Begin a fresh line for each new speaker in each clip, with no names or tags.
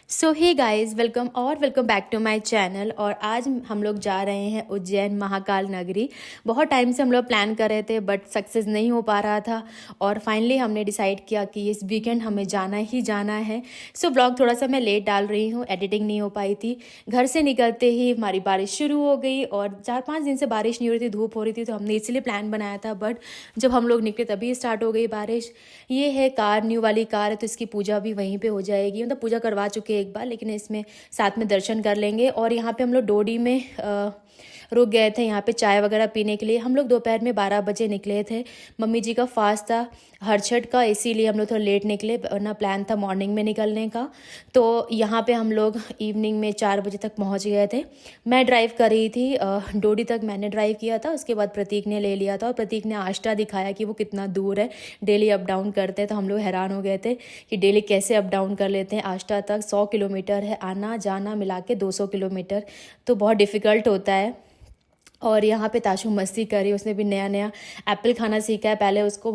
So hey guys, welcome back to my channel. और आज हम लोग जा रहे हैं उज्जैन महाकाल नगरी। बहुत टाइम से हम लोग प्लान कर रहे थे बट सक्सेस नहीं हो पा रहा था और फाइनली हमने डिसाइड किया कि इस वीकेंड हमें जाना ही जाना है। सो ब्लॉग थोड़ा सा मैं लेट डाल रही हूँ, एडिटिंग नहीं हो पाई थी। घर से निकलते ही हमारी बारिश शुरू हो गई और 4-5 दिन से बारिश नहीं हो रही थी, धूप हो रही थी, तो हमने इसलिए प्लान बनाया था। बट जब हम लोग निकले तभी स्टार्ट हो गई बारिश। ये है कार, न्यू वाली कार है, तो इसकी पूजा भी वहीं पे हो जाएगी। मतलब पूजा करवा चुके हैं एक बार, लेकिन इसमें साथ में दर्शन कर लेंगे। और यहाँ पे हम लोग डोडी में रुक गए थे यहाँ पे चाय वगैरह पीने के लिए। हम लोग दोपहर में 12 बजे निकले थे। मम्मी जी का फास्ट था हरछठ का, इसीलिए हम लोग थोड़ा लेट निकले, वरना प्लान था मॉर्निंग में निकलने का। तो यहाँ पे हम लोग इवनिंग में 4 बजे तक पहुँच गए थे। मैं ड्राइव कर रही थी, डोडी तक मैंने ड्राइव किया था, उसके बाद प्रतीक ने ले लिया था। और प्रतीक ने आष्टा दिखाया कि वो कितना दूर है, डेली अप डाउन करते हैं। तो हम लोग हैरान हो गए थे कि डेली कैसे अप डाउन कर लेते हैं। आष्टा तक 100 किलोमीटर है, आना जाना मिला के 200 किलोमीटर, तो बहुत डिफ़िकल्ट होता है। और यहाँ पे ताशु मस्ती करी, उसने भी नया नया एप्पल खाना सीखा है। पहले उसको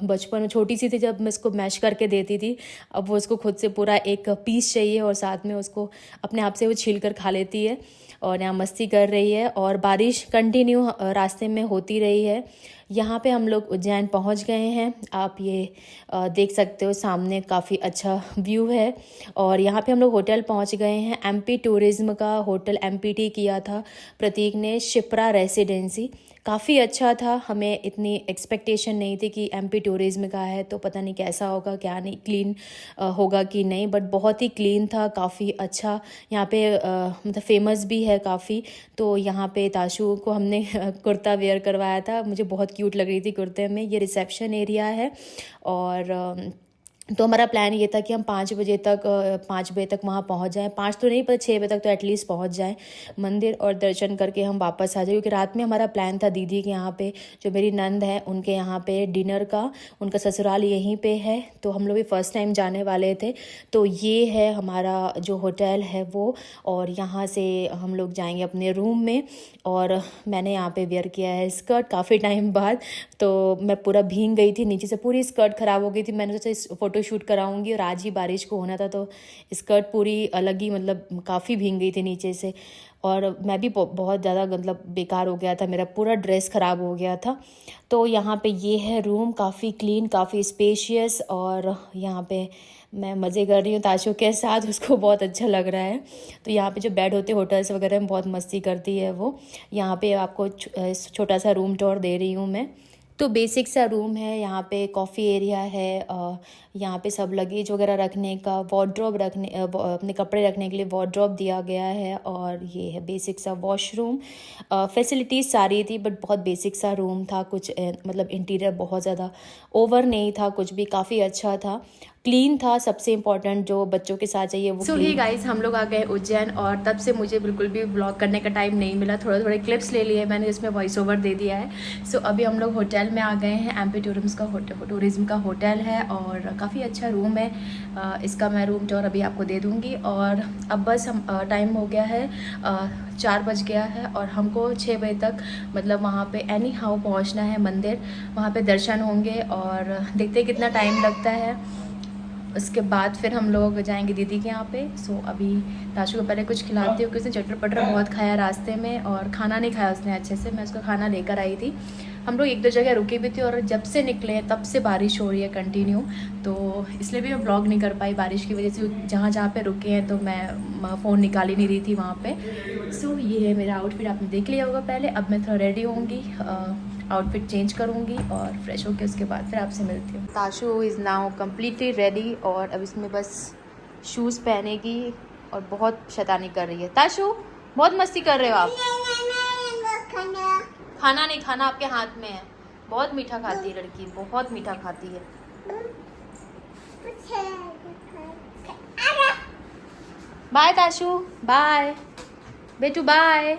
बचपन में छोटी सी थी जब मैं इसको मैश करके देती थी, अब वो उसको खुद से पूरा एक पीस चाहिए और साथ में उसको अपने आप से वो छील कर खा लेती है और यहाँ मस्ती कर रही है। और बारिश कंटिन्यू रास्ते में होती रही है। यहाँ पे हम लोग उज्जैन पहुँच गए हैं। आप ये देख सकते हो, सामने काफ़ी अच्छा व्यू है। और यहाँ पे हम लोग होटल पहुँच गए हैं। एमपी टूरिज्म का होटल एमपीटी किया था प्रतीक ने, शिप्रा रेसिडेंसी। काफ़ी अच्छा था, हमें इतनी एक्सपेक्टेशन नहीं थी कि एमपी टूरिज्म का है तो पता नहीं कैसा होगा क्या नहीं, क्लीन होगा कि नहीं, बट बहुत ही क्लीन था, काफ़ी अच्छा। यहाँ पे मतलब फेमस भी है काफ़ी। तो यहाँ पे ताशु को हमने कुर्ता वेयर करवाया था, मुझे बहुत क्यूट लग रही थी कुर्ते में। ये रिसेप्शन एरिया है। और तो हमारा प्लान ये था कि हम 5 बजे तक वहाँ पहुँच जाएं। 5 तो नहीं पर 6 बजे तक तो एटलीस्ट पहुँच जाएं मंदिर, और दर्शन करके हम वापस आ जाए। क्योंकि रात में हमारा प्लान था दीदी के यहाँ पे, जो मेरी नंद है उनके यहाँ पे डिनर का, उनका ससुराल यहीं पे है। तो हम लोग भी फर्स्ट टाइम जाने वाले थे। तो ये है हमारा जो होटल है वो, और यहाँ से हम लोग जाएंगे अपने रूम में। और मैंने यहाँ पे वेयर किया है स्कर्ट काफ़ी टाइम बाद, तो मैं पूरा भीग गई थी, नीचे से पूरी स्कर्ट ख़राब हो गई थी। मैंने सोचा फ़ोटो शूट कराऊंगी और आज ही बारिश को होना था, तो स्कर्ट पूरी अलग ही मतलब काफ़ी भीग गई थी नीचे से। और मैं भी बहुत ज़्यादा मतलब बेकार हो गया था, मेरा पूरा ड्रेस ख़राब हो गया था। तो यहाँ पे ये है रूम, काफ़ी क्लीन, काफ़ी स्पेशियस। और यहाँ पे मैं मज़े कर रही हूँ ताशु के साथ, उसको बहुत अच्छा लग रहा है। तो यहाँ पे जो बेड होते हैं होटल्स वगैरह में, बहुत मस्ती करती है वो। यहाँ पे आपको छोटा सा रूम टूर दे रही हूँ मैं। तो बेसिक सा रूम है, यहाँ पे कॉफ़ी एरिया है, यहाँ पे सब लगेज वगैरह रखने का, वार्डरोब रखने, अपने कपड़े रखने के लिए वार्डरोब दिया गया है। और ये है बेसिक सा वॉशरूम। फैसिलिटीज़ सारी थी बट बहुत बेसिक सा रूम था। कुछ मतलब इंटीरियर बहुत ज़्यादा ओवर नहीं था, कुछ भी काफ़ी अच्छा था, क्लीन था। सबसे इम्पॉर्टेंट जो बच्चों के साथ चाहिए वो। सो ही गाइस, हम लोग आ गए उज्जैन और तब से मुझे बिल्कुल भी व्लॉग करने का टाइम नहीं मिला। थोड़े क्लिप्स ले लिए मैंने, जिसमें वॉइस ओवर दे दिया है। सो अभी हम लोग होटल में आ गए हैं। एमपी टूरिज्म का होटल है और काफ़ी अच्छा रूम है। इसका मैं रूम टूर अभी आपको दे दूँगी। और अब बस हम टाइम हो गया है, 4 बज गया है और हमको 6 बजे तक मतलब वहाँ पे एनी हाउ पहुँचना है मंदिर। वहाँ पे दर्शन होंगे और देखते हैं कितना टाइम लगता है। उसके बाद फिर हम लोग जाएंगे दीदी के यहाँ पे। सो अभी ताशु को पहले कुछ खिलाती हूँ, क्योंकि उसने चटर पटर बहुत खाया रास्ते में और खाना नहीं खाया उसने अच्छे से। मैं उसका खाना लेकर आई थी। हम लोग 1-2 जगह रुके भी थे और जब से निकले हैं तब से बारिश हो रही है कंटिन्यू, तो इसलिए भी मैं ब्लॉग नहीं कर पाई बारिश की वजह से। जहाँ जहाँ पे रुके हैं तो मैं फ़ोन निकाल ही नहीं रही थी वहाँ पे। सो ये है मेरा आउटफिट, आपने देख लिया होगा पहले। अब मैं थोड़ा रेडी होंगी, आउटफिट चेंज करूँगी और फ्रेश होकर उसके बाद फिर आपसे मिलती हूँ। Tashu is now completely ready और अब इसमें बस शूज़ पहनेगी और बहुत शैतानी कर रही है। ताशु बहुत मस्ती कर रहे हो आप। खाना नहीं खाना, आपके हाथ में है। बहुत मीठा खाती है लड़की, बहुत मीठा खाती है। बाय ताशु, बाय बेटू, बाय।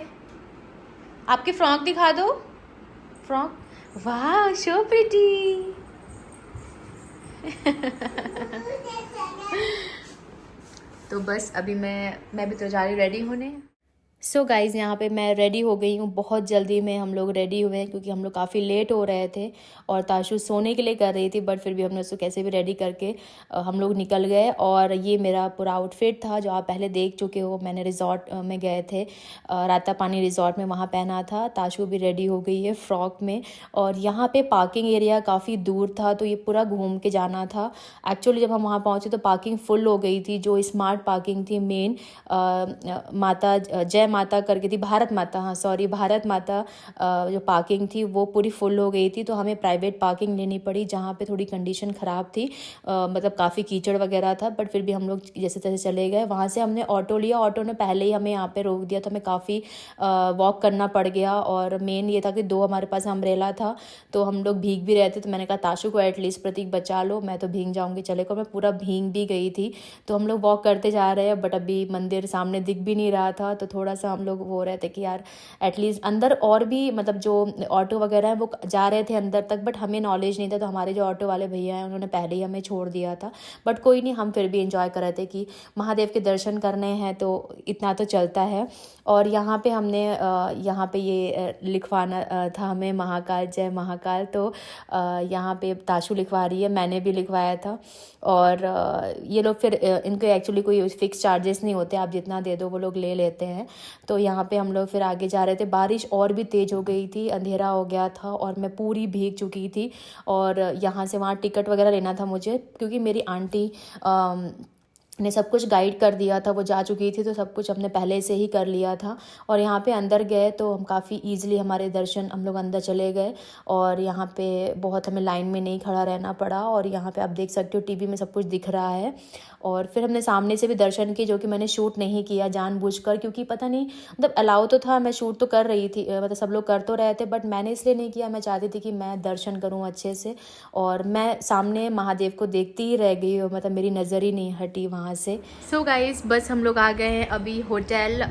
आपकी फ्रॉक दिखा दो, फ्रॉक। वाह, सो प्रिटी। तो बस अभी मैं भी तो जा रही रेडी होने। सो गाइज़ यहाँ पे मैं रेडी हो गई हूँ। बहुत जल्दी में हम लोग रेडी हुए हैं क्योंकि हम लोग काफ़ी लेट हो रहे थे और ताशु सोने के लिए कर रही थी, बट फिर भी हमने उसको कैसे भी रेडी करके हम लोग निकल गए। और ये मेरा पूरा आउटफिट था जो आप पहले देख चुके हो। मैंने रिजॉर्ट में गए थे, रातापानी रिजॉर्ट में, वहाँ पहना था। ताशु भी रेडी हो गई है फ्रॉक में। और यहाँ पे पार्किंग एरिया काफ़ी दूर था तो ये पूरा घूम के जाना था। एक्चुअली जब हम वहाँ पहुँचे तो पार्किंग फुल हो गई थी। जो स्मार्ट पार्किंग थी मेन, माता जय माता करके थी, भारत माता, हाँ सॉरी, भारत माता जो पार्किंग थी वो पूरी फुल हो गई थी। तो हमें प्राइवेट पार्किंग लेनी पड़ी जहाँ पे थोड़ी कंडीशन ख़राब थी, मतलब काफ़ी कीचड़ वगैरह था, बट फिर भी हम लोग जैसे तैसे चले गए। वहाँ से हमने ऑटो लिया, ऑटो ने पहले ही हमें यहाँ पे रोक दिया तो हमें काफ़ी वॉक करना पड़ गया। और मेन ये था कि 2 हमारे पास अम्ब्रेला था तो हम लोग भीग भी रहे थे। तो मैंने कहा ताशु को एटलीस्ट प्रतीक बचा लो, मैं तो भीग जाऊँगी, चले को। मैं पूरा भीग भी गई थी। तो हम लोग वॉक करते जा रहे हैं, बट अभी मंदिर सामने दिख भी नहीं रहा था तो थोड़ा सा हम लोग हो रहे थे कि यार एटलीस्ट अंदर और भी, मतलब जो ऑटो वगैरह है वो जा रहे थे अंदर तक, बट हमें नॉलेज नहीं था। तो हमारे जो ऑटो वाले भैया हैं उन्होंने पहले ही हमें छोड़ दिया था, बट कोई नहीं, हम फिर भी इंजॉय कर रहे थे कि महादेव के दर्शन करने हैं तो इतना तो चलता है। और यहाँ पे हमने यहाँ पे ये लिखवाना था हमें, महाकाल जय महाकाल। तो यहाँ पे ताशु लिखवा रही है, मैंने भी लिखवाया था। और ये लोग फिर इनके एक्चुअली कोई फिक्स चार्जेस नहीं होते, आप जितना दे दो वो लोग ले लेते हैं। तो यहाँ पे हम लोग फिर आगे जा रहे थे। बारिश और भी तेज़ हो गई थी, अंधेरा हो गया था और मैं पूरी भीग चुकी थी। और यहाँ से वहाँ टिकट वगैरह लेना था मुझे, क्योंकि मेरी आंटी ने सब कुछ गाइड कर दिया था, वो जा चुकी थी तो सब कुछ हमने पहले से ही कर लिया था। और यहाँ पे अंदर गए तो हम काफ़ी ईजिली हमारे दर्शन, हम लोग अंदर चले गए और यहाँ पे बहुत हमें लाइन में नहीं खड़ा रहना पड़ा। और यहाँ पे आप देख सकते हो टीवी में सब कुछ दिख रहा है। और फिर हमने सामने से भी दर्शन किए, जो कि मैंने शूट नहीं किया जानबूझकर, क्योंकि पता नहीं, मतलब अलाउ तो था, मैं शूट तो कर रही थी, मतलब सब लोग कर तो रहे थे, बट मैंने इसलिए नहीं किया। मैं चाहती थी कि मैं दर्शन करूँ अच्छे से, और मैं सामने महादेव को देखती ही रह गई, मतलब मेरी नज़र ही नहीं हटी वहाँ से। सो गाइस, बस हम लोग आ गए हैं अभी होटल।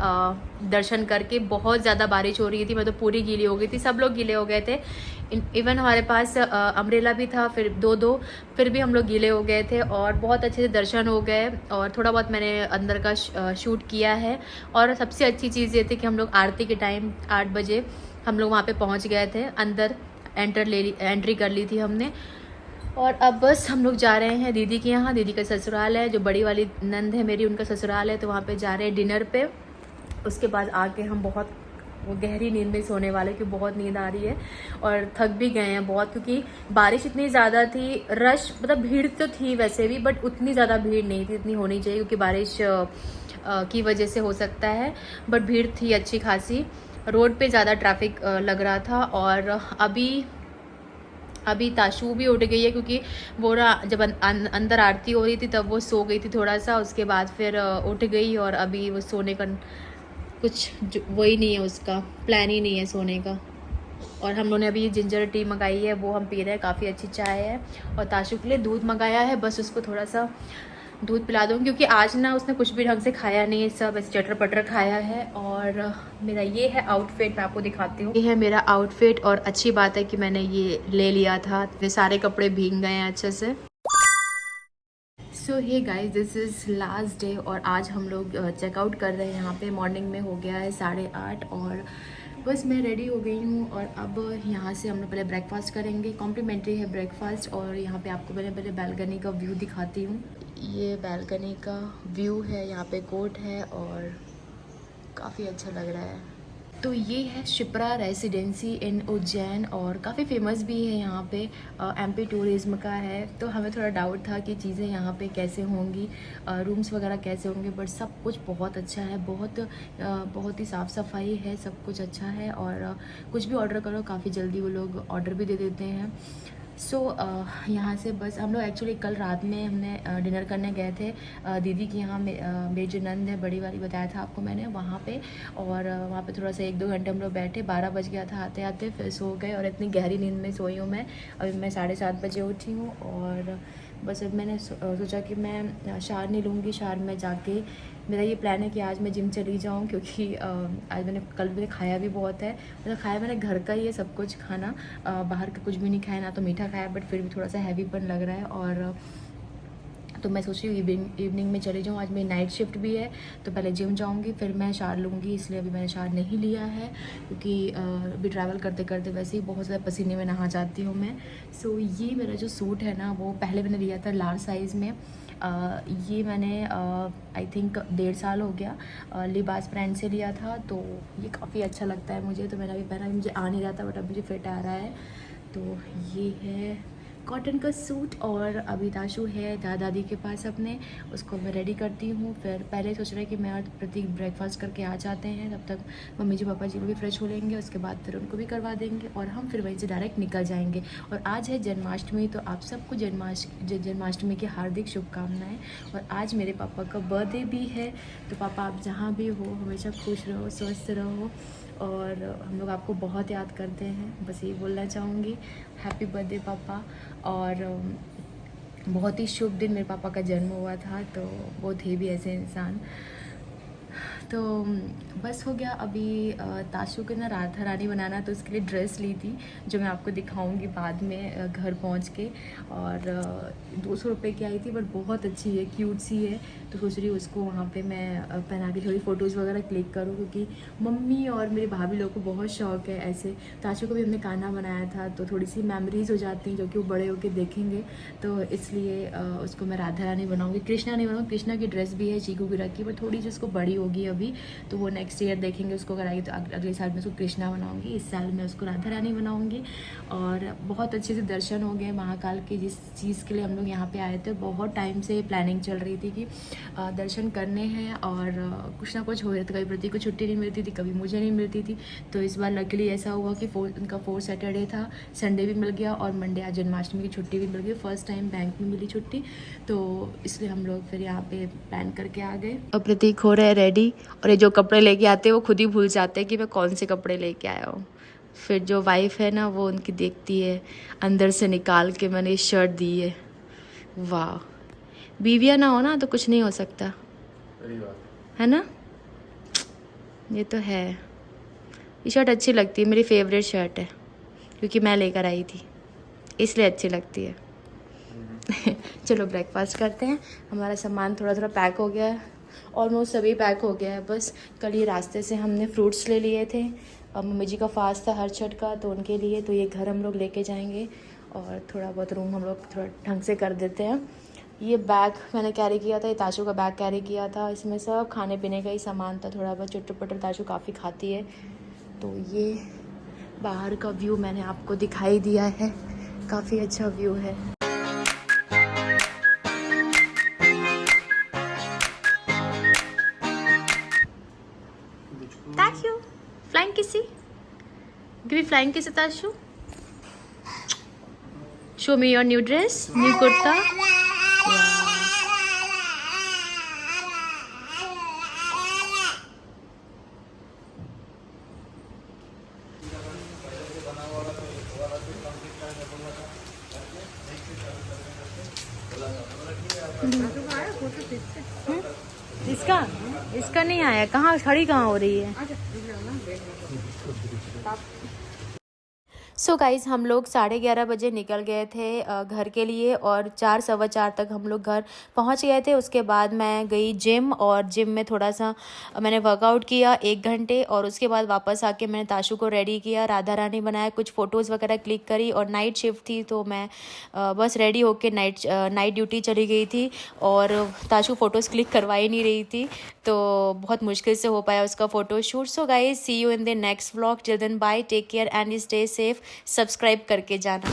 दर्शन करके बहुत ज़्यादा बारिश हो रही थी, मैं तो पूरी गीली हो गई थी, सब लोग गीले हो गए थे। इवन हमारे पास अम्ब्रेला भी था, फिर दो फिर भी हम लोग गीले हो गए थे। और बहुत अच्छे से दर्शन हो गए और थोड़ा बहुत मैंने अंदर का शूट किया है। और सबसे अच्छी चीज़ ये थी कि हम लोग आरती के टाइम 8 बजे हम लोग वहाँ पे पहुँच गए थे, अंदर एंट्री कर ली थी हमने। और अब बस हम लोग जा रहे हैं दीदी के यहाँ। दीदी का ससुराल है, जो बड़ी वाली नंद है मेरी, उनका ससुराल है, तो वहाँ पे जा रहे हैं डिनर पे। उसके बाद आके हम बहुत वो गहरी नींद में सोने वाले, क्योंकि बहुत नींद आ रही है और थक भी गए हैं बहुत, क्योंकि बारिश इतनी ज़्यादा थी। रश, मतलब भीड़ तो थी वैसे भी, बट उतनी ज़्यादा भीड़ नहीं थी, इतनी होनी चाहिए, क्योंकि बारिश की वजह से हो सकता है, बट भीड़ थी अच्छी खासी। रोड पे ज़्यादा ट्रैफिक लग रहा था। और अभी ताशु भी उठ गई है, क्योंकि वो जब अंदर आरती हो रही थी तब वो सो गई थी थोड़ा सा, उसके बाद फिर उठ गई। और अभी वो सोने का कुछ वही नहीं है, उसका प्लान ही नहीं है सोने का। और हम लोगों ने अभी जिंजर टी मंगाई है, वो हम पी रहे हैं, काफ़ी अच्छी चाय है। और ताशु के लिए दूध मंगाया है, बस उसको थोड़ा सा दूध पिला दूँ, क्योंकि आज ना उसने कुछ भी ढंग से खाया नहीं है, सब ऐसे चटर पटर खाया है। और मेरा ये है आउटफिट, मैं आपको दिखाती हूँ। ये है मेरा आउटफिट, और अच्छी बात है कि मैंने ये ले लिया था, ये सारे कपड़े भीग गए हैं अच्छे से। So hey guys, this is last day और आज हम लोग चेकआउट कर रहे हैं यहाँ पे। मॉर्निंग में हो गया है 8:30 और बस मैं रेडी हो गई हूँ। और अब यहाँ से हम लोग पहले ब्रेकफास्ट करेंगे, कॉम्प्लीमेंट्री है ब्रेकफास्ट। और यहाँ पे आपको मैंने पहले बैल्कनी का व्यू दिखाती हूँ। ये बैल्कनी का व्यू है, यहाँ पे कोर्ट है और काफ़ी अच्छा लग रहा है। तो ये है शिप्रा रेसिडेंसी इन उज्जैन, और काफ़ी फेमस भी है यहाँ पे, एमपी टूरिज्म का है। तो हमें थोड़ा डाउट था कि चीज़ें यहाँ पे कैसे होंगी, रूम्स वगैरह कैसे होंगे, बट सब कुछ बहुत अच्छा है, बहुत ही साफ़ सफाई है, सब कुछ अच्छा है। और कुछ भी ऑर्डर करो काफ़ी जल्दी वो लोग ऑर्डर भी दे देते हैं। सो यहाँ से बस हम लोग एक्चुअली कल रात में हमने डिनर करने गए थे दीदी के यहाँ, मेरी जो नंद है बड़ी वाली, बताया था आपको मैंने, वहाँ पे। और वहाँ पे थोड़ा सा 1-2 घंटे हम लोग बैठे, 12 बज गया था आते आते, फिर सो गए। और इतनी गहरी नींद में सोई हूँ मैं, अभी मैं 7:30 बजे उठी हूँ। और बस अब मैंने सोचा कि मैं शार नहीं लूँगी, शार में जाके मेरा ये प्लान है कि आज मैं जिम चली जाऊँ, क्योंकि आज कल मैंने खाया भी बहुत है, मतलब खाया मैंने घर का ही है सब कुछ खाना, बाहर का कुछ भी नहीं खाया, ना तो मीठा खाया, बट फिर भी थोड़ा सा हैवीपन लग रहा है। और तो मैं सोच रही हूँ इवनिंग में चले जाऊँ। आज मेरी नाइट शिफ्ट भी है, तो पहले जिम जाऊँगी फिर मैं शावर लूँगी, इसलिए अभी मैंने शावर नहीं लिया है क्योंकि अभी ट्रैवल करते करते वैसे ही बहुत ज़्यादा पसीने में नहा जाती हूँ मैं। सो ये मेरा जो सूट है ना, वो पहले मैंने लिया था लार्ज साइज़ में। ये मैंने आई थिंक 1.5 साल हो गया लिबास ब्रांड से लिया था, तो ये काफ़ी अच्छा लगता है मुझे। तो मैंने अभी पहना, मुझे आ नहीं रहा था बट अब मुझे फिट आ रहा है। तो ये है कॉटन का सूट। और अभी ताशु है दादा दादी के पास अपने, उसको मैं रेडी करती हूँ। फिर पहले सोच रहे कि मैं और प्रतीक ब्रेकफास्ट करके आ जाते हैं, तब तक मम्मी जी पापा जी को भी फ्रेश हो लेंगे, उसके बाद फिर उनको भी करवा देंगे और हम फिर वहीं से डायरेक्ट निकल जाएंगे। और आज है जन्माष्टमी, तो आप सबको जन्माष्टमी की हार्दिक शुभकामनाएँ। और आज मेरे पापा का बर्थडे भी है, तो पापा आप जहाँ भी हो हमेशा खुश रहो, स्वस्थ रहो, और हम लोग आपको बहुत याद करते हैं, बस यही बोलना चाहूँगी। हैप्पी बर्थडे पापा। और बहुत ही शुभ दिन मेरे पापा का जन्म हुआ था, तो वो थे भी ऐसे इंसान। तो बस हो गया। अभी ताशु के ना राधा रानी बनाना, तो उसके लिए ड्रेस ली थी जो मैं आपको दिखाऊंगी बाद में घर पहुंच के। और 200 रुपये की आई थी, बट बहुत अच्छी है, क्यूट सी है। तो सोच रही हूँ उसको वहाँ पे मैं पहना के थोड़ी फ़ोटोज़ वगैरह क्लिक करूँ, क्योंकि मम्मी और मेरी भाभी लोग को बहुत शौक है ऐसे। ताशु को भी हमने खाना बनाया था, तो थोड़ी सी मेमोरीज़ हो जाती हैं जो कि वो बड़े होकर देखेंगे। तो इसलिए उसको मैं राधा रानी बनाऊँगी। कृष्णा नहीं बनाऊँगी, कृष्णा की ड्रेस भी है चीकू की रखी, बट थोड़ी सी उसको बड़ी होगी अभी, तो वो नेक्स्ट ईयर देखेंगे उसको कराएगी। तो अगले साल मैं उसको कृष्णा बनाऊंगी, इस साल मैं उसको राधा रानी बनाऊंगी। और बहुत अच्छे से दर्शन हो गए महाकाल के, जिस चीज़ के लिए हम लोग यहाँ पे आए थे। बहुत टाइम से प्लानिंग चल रही थी कि दर्शन करने हैं, और कुछ ना कुछ हो रहा था। कभी प्रतीक को छुट्टी नहीं मिलती थी, कभी मुझे नहीं मिलती थी। तो इस बार लकीली ऐसा हुआ कि उनका 4 सैटरडे था, संडे भी मिल गया, और मंडे आज जन्माष्टमी की छुट्टी भी मिल गई। फर्स्ट टाइम बैंक में मिली छुट्टी, तो इसलिए हम लोग फिर यहाँ पे प्लान करके आ गए। और प्रतीक हो रहे हैं रेडी, और ये जो कपड़े लेके आते हैं वो खुद ही भूल जाते हैं कि मैं कौन से कपड़े लेके आया हूँ। फिर जो वाइफ है ना, वो उनकी देखती है अंदर से निकाल के मैंने ये शर्ट दी है। वाह, बीवियाँ ना हो ना तो कुछ नहीं हो सकता, है ना। ये तो है। ये शर्ट अच्छी लगती है, मेरी फेवरेट शर्ट है, क्योंकि मैं लेकर आई थी इसलिए अच्छी लगती है। चलो ब्रेकफास्ट करते हैं। हमारा सामान थोड़ा थोड़ा पैक हो गया है, ऑलमोस्ट सभी पैक हो गया है। बस कल ये रास्ते से हमने फ्रूट्स ले लिए थे, अब मम्मी जी का फास्ट था हर छठ का, तो उनके लिए तो ये घर हम लोग लेके जाएंगे। और थोड़ा बहुत रूम हम लोग थोड़ा ढंग से कर देते हैं। ये बैग मैंने कैरी किया था, ये ताशु का बैग कैरी किया था, इसमें सब खाने पीने का ही सामान था, थोड़ा बहुत चुटर पुटर। ताशु काफ़ी खाती है। तो ये बाहर का व्यू मैंने आपको दिखाई दिया है, काफ़ी अच्छा व्यू है। Tashu, flying kissy. Give me flying kiss, Tashu. Show me your new dress, new kurta. Wow. इसका नहीं आया, कहाँ खड़ी कहाँ हो रही है। सो गाइज़, हम लोग 11:30 बजे निकल गए थे घर के लिए, और 4 सवा 4 तक हम लोग घर पहुंच गए थे। उसके बाद मैं गई जिम, और जिम में थोड़ा सा मैंने वर्कआउट किया 1 घंटे, और उसके बाद वापस आके मैंने ताशु को रेडी किया, राधा रानी बनाया, कुछ फ़ोटोज़ वगैरह क्लिक करी। और नाइट शिफ्ट थी, तो मैं बस रेडी होके नाइट ड्यूटी चली गई थी, और ताशु फ़ोटोज़ क्लिक करवा ही नहीं रही थी, तो बहुत मुश्किल से हो पाया उसका photo shoot. So guys, see you in the next vlog. Till then bye, take care and stay safe. Subscribe करके जाना।